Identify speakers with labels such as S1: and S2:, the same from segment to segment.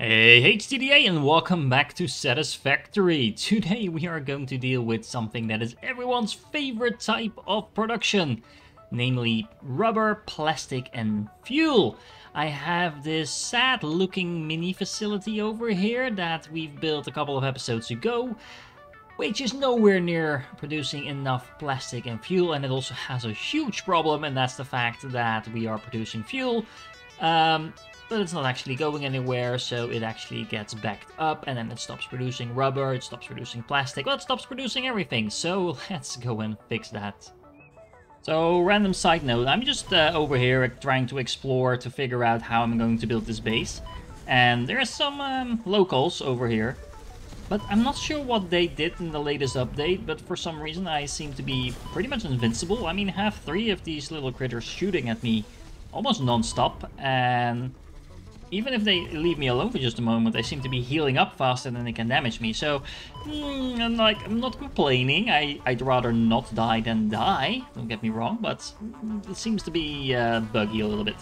S1: Hey HTDA and welcome back to Satisfactory. Today we are going to deal with something that is everyone's favorite type of production, namely rubber, plastic and fuel. I have this sad looking mini facility over here that we've built a couple of episodes ago, which is nowhere near producing enough plastic and fuel, and it also has a huge problem, and that's the fact that we are producing fuel. But it's not actually going anywhere, so it actually gets backed up and then it stops producing rubber, it stops producing plastic, well, it stops producing everything, so let's go and fix that. So, random side note, I'm just over here trying to explore to figure out how I'm going to build this base. And there are some locals over here, but I'm not sure what they did in the latest update, but for some reason I seem to be pretty much invincible. I mean, I have 3 of these little critters shooting at me almost non-stop, and even if they leave me alone for just a moment, they seem to be healing up faster than they can damage me. So, I'm not complaining. I'd rather not die than die, don't get me wrong, but it seems to be buggy a little bit.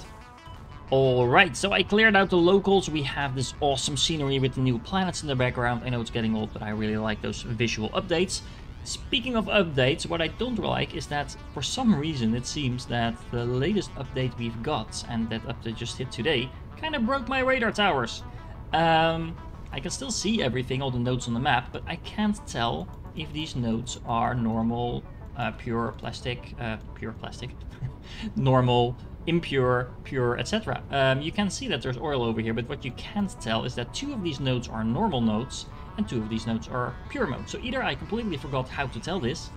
S1: Alright, so I cleared out the locals. We have this awesome scenery with the new planets in the background. I know it's getting old, but I really like those visual updates. Speaking of updates, what I don't like is that for some reason it seems that the latest update we've got, and that update just hit today, kind of broke my radar towers. I can still see everything, all the nodes on the map, but I can't tell if these nodes are normal, pure plastic, normal, impure, pure, etc. You can see that there's oil over here, but what you can't tell is that 2 of these nodes are normal nodes, and 2 of these nodes are pure modes. So either I completely forgot how to tell this,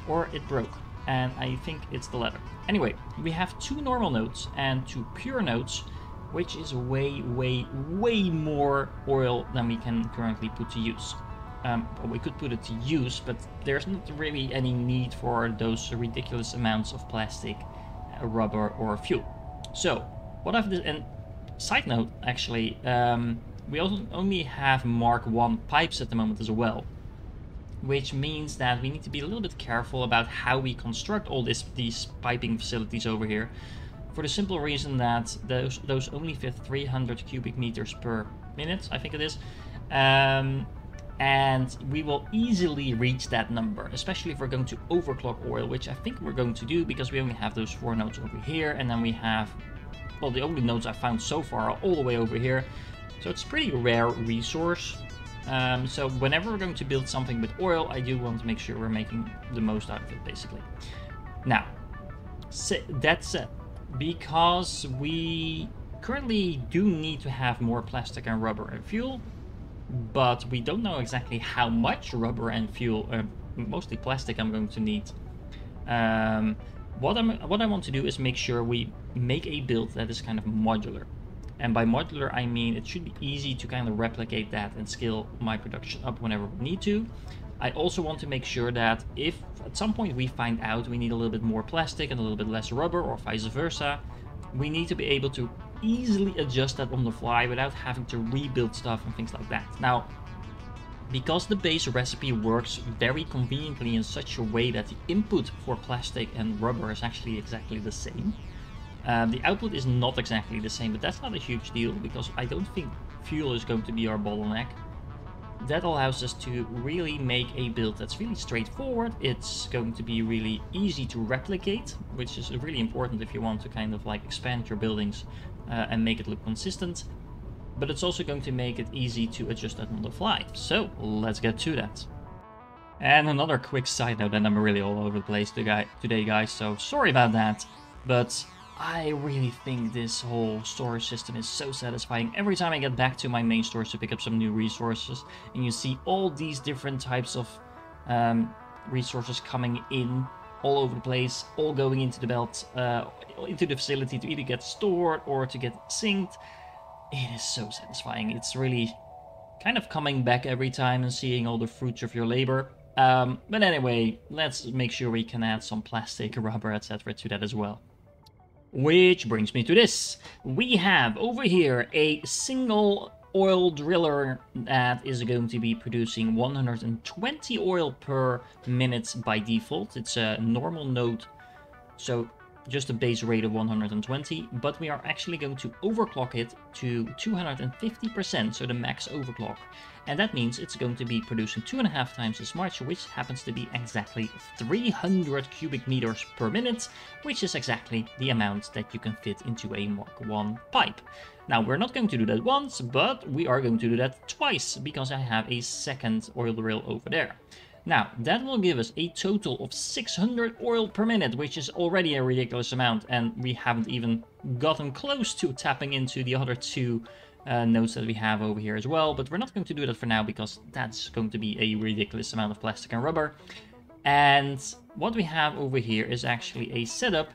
S1: or it broke, and I think it's the latter. Anyway, we have 2 normal nodes and 2 pure nodes, which is way more oil than we can currently put to use. Well, we could put it to use, but there's not really any need for those ridiculous amounts of plastic, rubber, or fuel. So, what I've done, and side note, actually, we also only have Mark 1 pipes at the moment as well, which means that we need to be a little bit careful about how we construct all these piping facilities over here, for the simple reason that those only fit 300 cubic meters per minute, I think it is, and we will easily reach that number, especially if we're going to overclock oil, which I think we're going to do because we only have those 4 nodes over here, and then we have, well, the only nodes I've found so far are all the way over here, so it's a pretty rare resource. So whenever we're going to build something with oil, I do want to make sure we're making the most out of it, basically. Now, that said, because we currently do need to have more plastic and rubber and fuel, but we don't know exactly how much rubber and fuel, mostly plastic, I'm going to need. What I want to do is make sure we make a build that is kind of modular. And by modular, I mean it should be easy to kind of replicate that and scale my production up whenever we need to. I also want to make sure that if at some point we find out we need a little bit more plastic and a little bit less rubber, or vice versa, we need to be able to easily adjust that on the fly without having to rebuild stuff and things like that. Now, because the base recipe works very conveniently in such a way that the input for plastic and rubber is actually exactly the same, the output is not exactly the same, but that's not a huge deal because I don't think fuel is going to be our bottleneck. That allows us to really make a build that's really straightforward. It's going to be really easy to replicate, which is really important if you want to kind of like expand your buildings and make it look consistent. But it's also going to make it easy to adjust that on the fly. So let's get to that. And another quick side note, and I'm really all over the place today, guys, so sorry about that. But I really think this whole storage system is so satisfying. Every time I get back to my main storage to pick up some new resources, and you see all these different types of resources coming in all over the place, all going into the belt, into the facility to either get stored or to get synced, it is so satisfying. It's really kind of coming back every time and seeing all the fruits of your labor. But anyway, let's make sure we can add some plastic, rubber, etc. to that as well. Which brings me to this. We have over here a single oil driller that is going to be producing 120 oil per minute by default. It's a normal node, so just a base rate of 120, but we are actually going to overclock it to 250%, so the max overclock. And that means it's going to be producing 2.5 times as much, which happens to be exactly 300 cubic meters per minute, which is exactly the amount that you can fit into a Mark 1 pipe. Now, we're not going to do that once, but we are going to do that twice, because I have a second oil reel over there. Now, that will give us a total of 600 oil per minute, which is already a ridiculous amount, and we haven't even gotten close to tapping into the other two nodes that we have over here as well, but we're not going to do that for now, because that's going to be a ridiculous amount of plastic and rubber. And what we have over here is actually a setup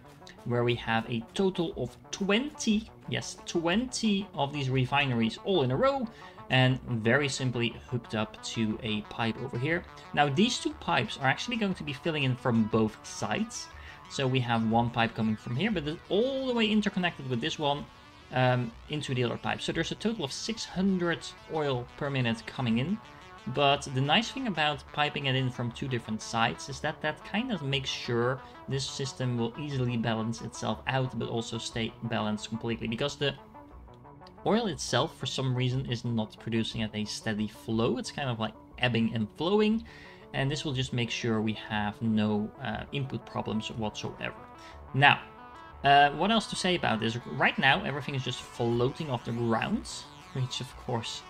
S1: where we have a total of 20, yes, 20 of these refineries all in a row, and very simply hooked up to a pipe over here. Now, these two pipes are actually going to be filling in from both sides. So we have one pipe coming from here, but it's all the way interconnected with this one into the other pipe. So there's a total of 600 oil per minute coming in. But the nice thing about piping it in from two different sides is that that kind of makes sure this system will easily balance itself out, but also stay balanced completely, because the oil itself, for some reason, is not producing at a steady flow. It's kind of like ebbing and flowing, and this will just make sure we have no input problems whatsoever. Now, what else to say about this? Right now, everything is just floating off the ground, which of course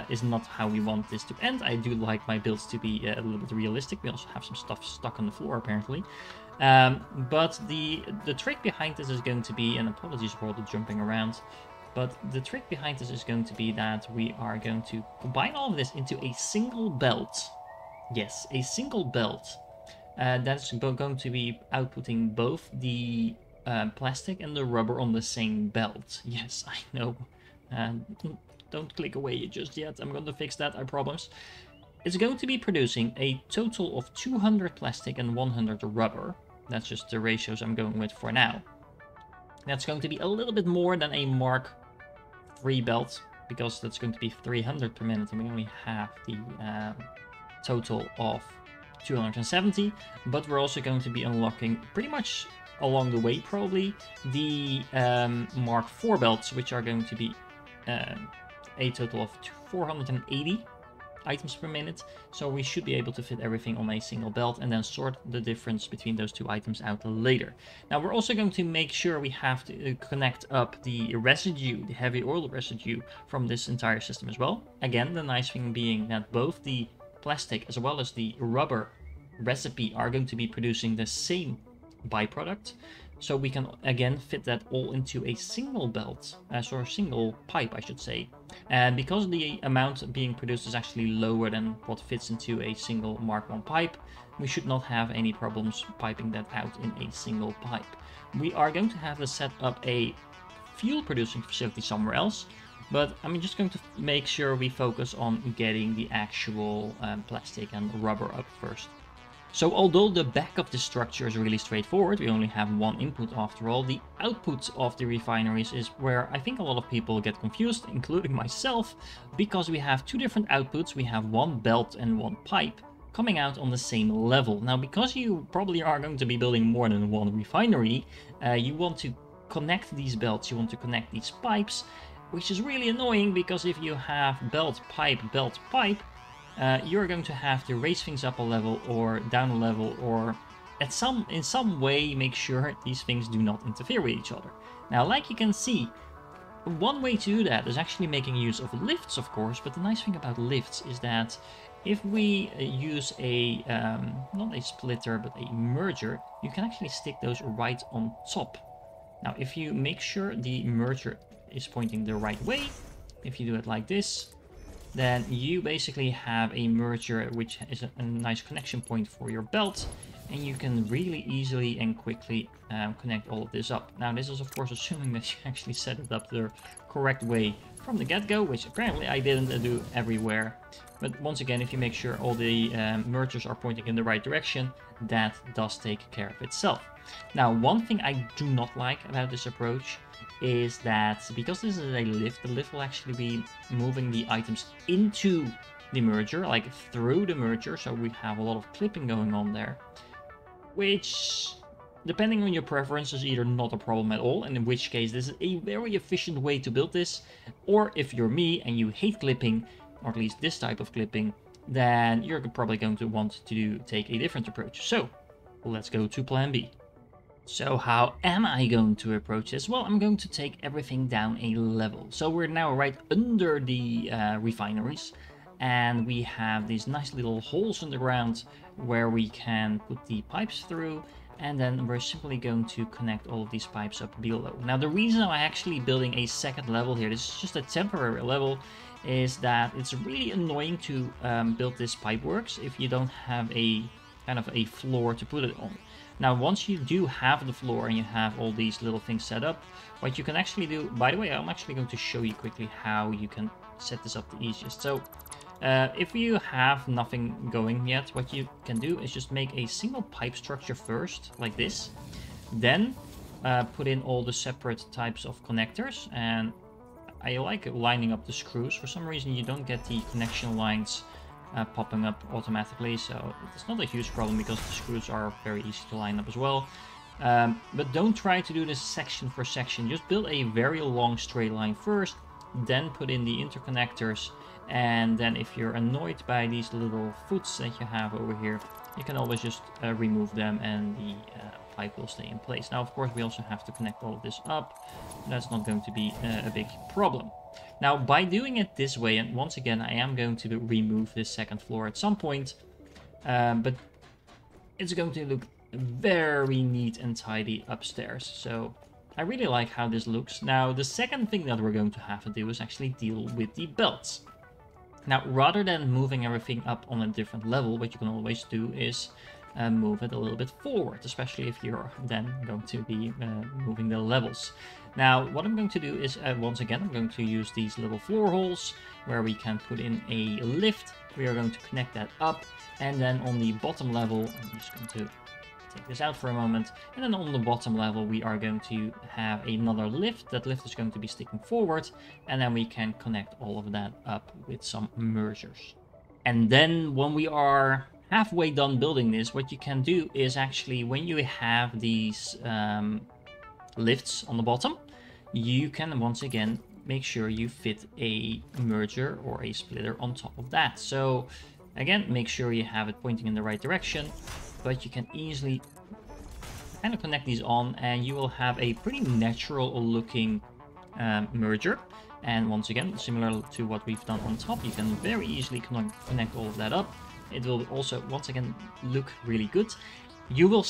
S1: is not how we want this to end. I do like my builds to be a little bit realistic. We also have some stuff stuck on the floor, apparently. But the trick behind this is going to be, and apologies for all the jumping around, but the trick behind this is going to be that we are going to combine all of this into a single belt. Yes, a single belt. That's going to be outputting both the plastic and the rubber on the same belt. Yes, I know. Don't click away just yet. I'm going to fix that, I promise. It's going to be producing a total of 200 plastic and 100 rubber. That's just the ratios I'm going with for now. That's going to be a little bit more than a Mark 3 belt, because that's going to be 300 per minute, and we only have the total of 270. But we're also going to be unlocking pretty much along the way, probably, the Mark 4 belts, which are going to be a total of 480 items per minute. So we should be able to fit everything on a single belt and then sort the difference between those two items out later. Now, we're also going to make sure we have to connect up the residue, the heavy oil residue, from this entire system as well. Again, the nice thing being that both the plastic as well as the rubber recipe are going to be producing the same byproduct. So we can again fit that all into a single belt, or a single pipe, I should say. And because the amount being produced is actually lower than what fits into a single Mark 1 pipe, we should not have any problems piping that out in a single pipe. We are going to have to set up a fuel producing facility somewhere else, but I'm just going to make sure we focus on getting the actual plastic and rubber up first. So although the back of the structure is really straightforward, we only have one input after all, the output of the refineries is where I think a lot of people get confused, including myself, because we have two different outputs. We have one belt and one pipe coming out on the same level. Now, because you probably are going to be building more than one refinery, you want to connect these belts, you want to connect these pipes, which is really annoying, because if you have belt, pipe, you're going to have to raise things up a level or down a level, or in some way make sure these things do not interfere with each other. Now, like you can see, one way to do that is actually making use of lifts, of course, but the nice thing about lifts is that if we use a, not a splitter, but a merger, you can actually stick those right on top. Now, if you make sure the merger is pointing the right way, if you do it like this, then you basically have a merger which is a nice connection point for your belt, and you can really easily and quickly connect all of this up. Now, this is of course assuming that you actually set it up the correct way from the get-go, which apparently I didn't do everywhere. But once again, if you make sure all the mergers are pointing in the right direction, that does take care of itself. Now, one thing I do not like about this approach is that because this is a lift, the lift will actually be moving the items into the merger, like through the merger, so we have a lot of clipping going on there, which depending on your preferences, either not a problem at all, and in which case this is a very efficient way to build this, or if you're me and you hate clipping, or at least this type of clipping, then you're probably going to want to take a different approach. So let's go to plan B. So how am I going to approach this? Well, I'm going to take everything down a level. So we're now right under the refineries, and we have these nice little holes in the ground where we can put the pipes through, and then we're simply going to connect all of these pipes up below. Now, the reason I'm actually building a second level here, this is just a temporary level, is that it's really annoying to build this pipeworks if you don't have a kind of a floor to put it on. Now, once you do have the floor and you have all these little things set up, what you can actually do, by the way, I'm actually going to show you quickly how you can set this up the easiest. So if you have nothing going yet, what you can do is just make a single pipe structure first, like this. Then put in all the separate types of connectors. And I like lining up the screws. For some reason, you don't get the connection lines popping up automatically, so it's not a huge problem because the screws are very easy to line up as well. But don't try to do this section for section. Just build a very long straight line first, then put in the interconnectors, and then if you're annoyed by these little foots that you have over here, you can always just remove them and the pipe will stay in place. Now, of course, we also have to connect all of this up. That's not going to be a big problem. Now, by doing it this way, and once again, I am going to remove this second floor at some point, but it's going to look very neat and tidy upstairs. So I really like how this looks. Now, the second thing that we're going to have to do is actually deal with the belts. Now, rather than moving everything up on a different level, what you can always do is move it a little bit forward, especially if you're then going to be moving the levels. Now, what I'm going to do is, once again, I'm going to use these little floor holes where we can put in a lift. We are going to connect that up, and then on the bottom level, I'm just going to take this out for a moment, and then on the bottom level, we are going to have another lift. That lift is going to be sticking forward, and then we can connect all of that up with some mergers. And then when we are halfway done building this, what you can do is actually, when you have these lifts on the bottom, you can once again make sure you fit a merger or a splitter on top of that. So again, make sure you have it pointing in the right direction, but you can easily kind of connect these on and you will have a pretty natural looking merger. And once again, similar to what we've done on top, you can very easily connect all of that up. It will also, once again, look really good. You will,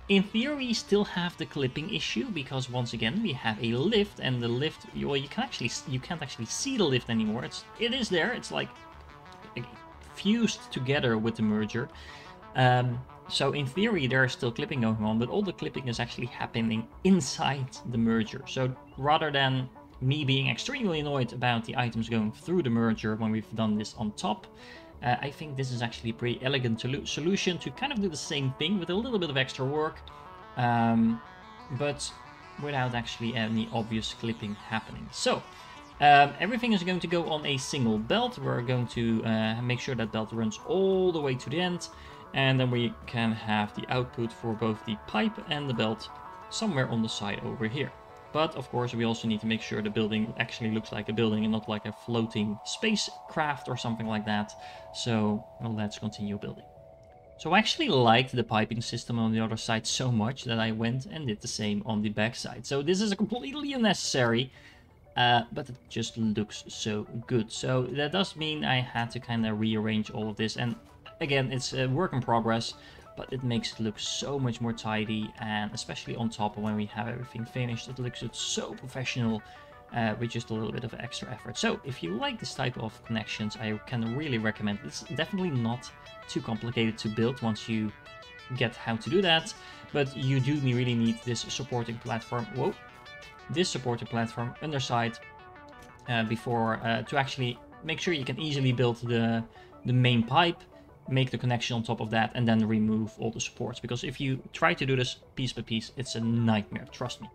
S1: in theory, still have the clipping issue because once again we have a lift, and the lift, well, you can't actually see the lift anymore. It is there. It's like fused together with the merger. So in theory there is still clipping going on, but all the clipping is actually happening inside the merger. So rather than me being extremely annoyed about the items going through the merger when we've done this on top, I think this is actually a pretty elegant solution to kind of do the same thing with a little bit of extra work, but without actually any obvious clipping happening. So everything is going to go on a single belt. We're going to make sure that belt runs all the way to the end, and then we can have the output for both the pipe and the belt somewhere on the side over here. But of course we also need to make sure the building actually looks like a building and not like a floating spacecraft or something like that. So well, let's continue building. So I actually liked the piping system on the other side so much that I went and did the same on the back side. So this is completely unnecessary, but it just looks so good. So that does mean I had to kind of rearrange all of this. And again, it's a work in progress, but it makes it look so much more tidy, and especially on top when we have everything finished, it looks so professional with just a little bit of extra effort. So if you like this type of connections, I can really recommend it. It's definitely not too complicated to build once you get how to do that, but you do really need this supporting platform. Whoa, this supporting platform underside before to actually make sure you can easily build the main pipe, make the connection on top of that, and then remove all the supports, because if you try to do this piece by piece, it's a nightmare, trust me.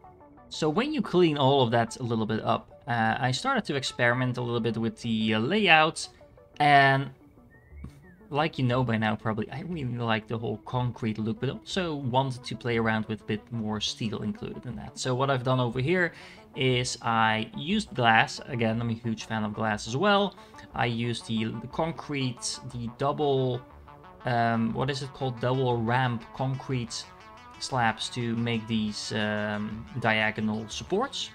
S1: So when you clean all of that a little bit up, I started to experiment a little bit with the layout, and Like you know by now probably, I really like the whole concrete look, but also wanted to play around with a bit more steel included in that. So what I've done over here is I used glass. Again, I'm a huge fan of glass as well. I used the concrete, the double, what is it called? Double ramp concrete slabs to make these diagonal supports.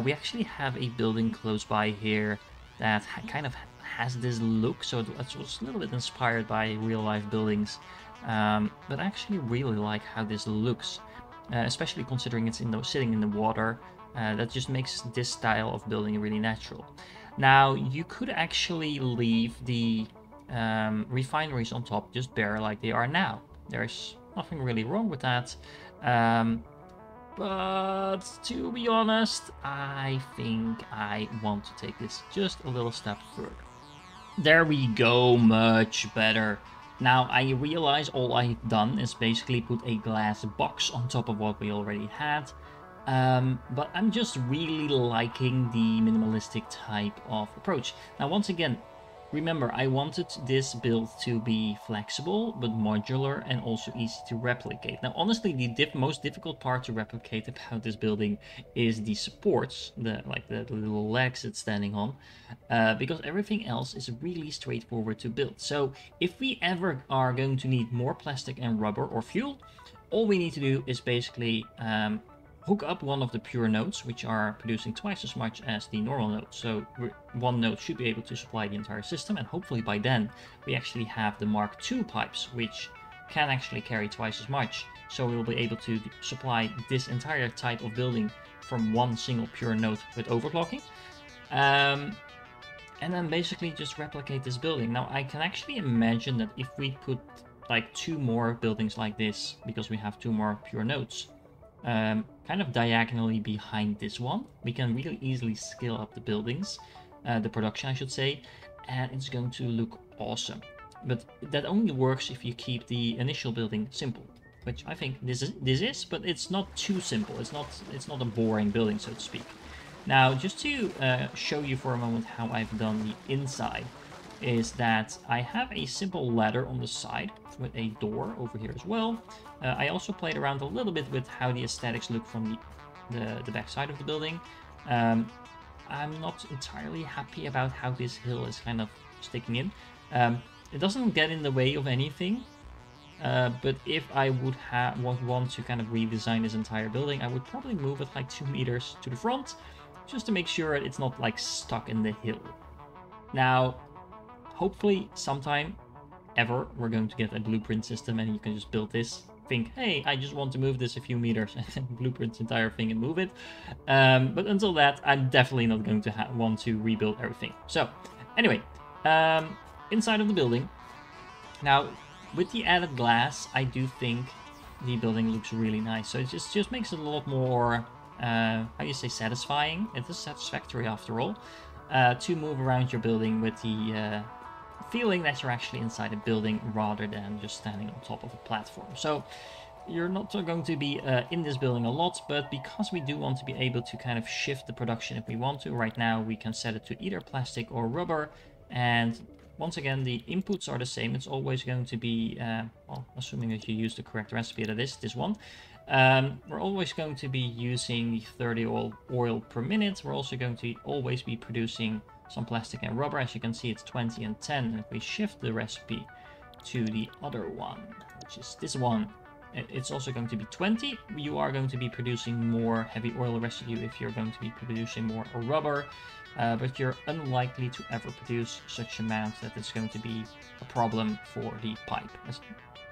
S1: We actually have a building close by here that kind of has this look, so it was a little bit inspired by real life buildings, but I actually really like how this looks, especially considering it's sitting in the water. That just makes this style of building really natural. Now you could actually leave the refineries on top just bare like they are now. There's nothing really wrong with that. But to be honest, I think I want to take this just a little step further. There we go, much better. Now I realize all I've done is basically put a glass box on top of what we already had. But I'm just really liking the minimalistic type of approach. Now once again, remember, I wanted this build to be flexible, but modular and also easy to replicate. Now, honestly, the most difficult part to replicate about this building is the supports, the little legs it's standing on, because everything else is really straightforward to build. So if we ever are going to need more plastic and rubber or fuel, all we need to do is basically hook up one of the pure nodes, which are producing twice as much as the normal node. So one node should be able to supply the entire system, and hopefully by then we actually have the Mark II pipes, which can actually carry twice as much. So we will be able to supply this entire type of building from one single pure node with overclocking. And then basically just replicate this building. Now I can actually imagine that if we put like 2 more buildings like this, because we have 2 more pure nodes, kind of diagonally behind this one, we can really easily scale up the buildings, the production I should say, and it's going to look awesome. But that only works if you keep the initial building simple, which I think this is, but it's not too simple. It's not a boring building, so to speak. Now, just to show you for a moment how I've done the inside, is that I have a simple ladder on the side with a door over here as well. I also played around a little bit with how the aesthetics look from the back side of the building. I'm not entirely happy about how this hill is kind of sticking in. It doesn't get in the way of anything, but if I would want to kind of redesign this entire building, I would probably move it like 2 meters to the front, just to make sure it's not like stuck in the hill. Now, hopefully sometime ever we're going to get a blueprint system and you can just build this, think, hey, I just want to move this a few meters, and then blueprint the entire thing and move it. But until that, I'm definitely not going to want to rebuild everything. So anyway, inside of the building. Now, with the added glass, I do think the building looks really nice. So it just makes it a lot more, how do you say, satisfying. It is satisfactory after all, to move around your building with the feeling that you're actually inside a building rather than just standing on top of a platform. So you're not going to be in this building a lot, but because we do want to be able to kind of shift the production if we want to, right now we can set it to either plastic or rubber. And once again, the inputs are the same. It's always going to be, well, assuming that you use the correct recipe, that is this one. We're always going to be using 30 oil per minute. We're also going to always be producing some plastic and rubber. As you can see, it's 20 and 10. And if we shift the recipe to the other one, which is this one, it's also going to be 20. You are going to be producing more heavy oil residue if you're going to be producing more rubber, but you're unlikely to ever produce such amount that it's going to be a problem for the pipe,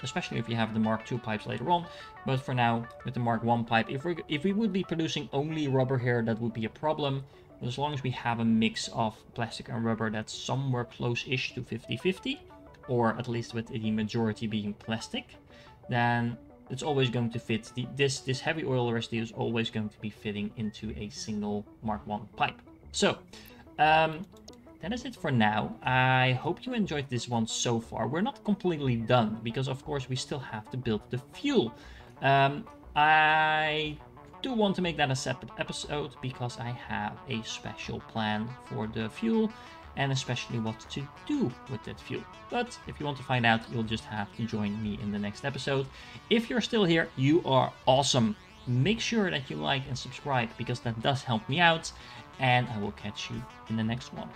S1: especially if you have the Mark II pipes later on. But for now, with the Mark I pipe, if we would be producing only rubber here, that would be a problem. But as long as we have a mix of plastic and rubber that's somewhere close-ish to 50-50, or at least with the majority being plastic, then it's always going to fit. This heavy oil residue is always going to be fitting into a single Mark I pipe. So, that is it for now. I hope you enjoyed this one so far. We're not completely done, because of course we still have to build the fuel. I do want to make that a separate episode, because I have a special plan for the fuel. and especially what to do with that fuel. But if you want to find out, you'll just have to join me in the next episode. If you're still here, you are awesome. Make sure that you like and subscribe because that does help me out, and I will catch you in the next one.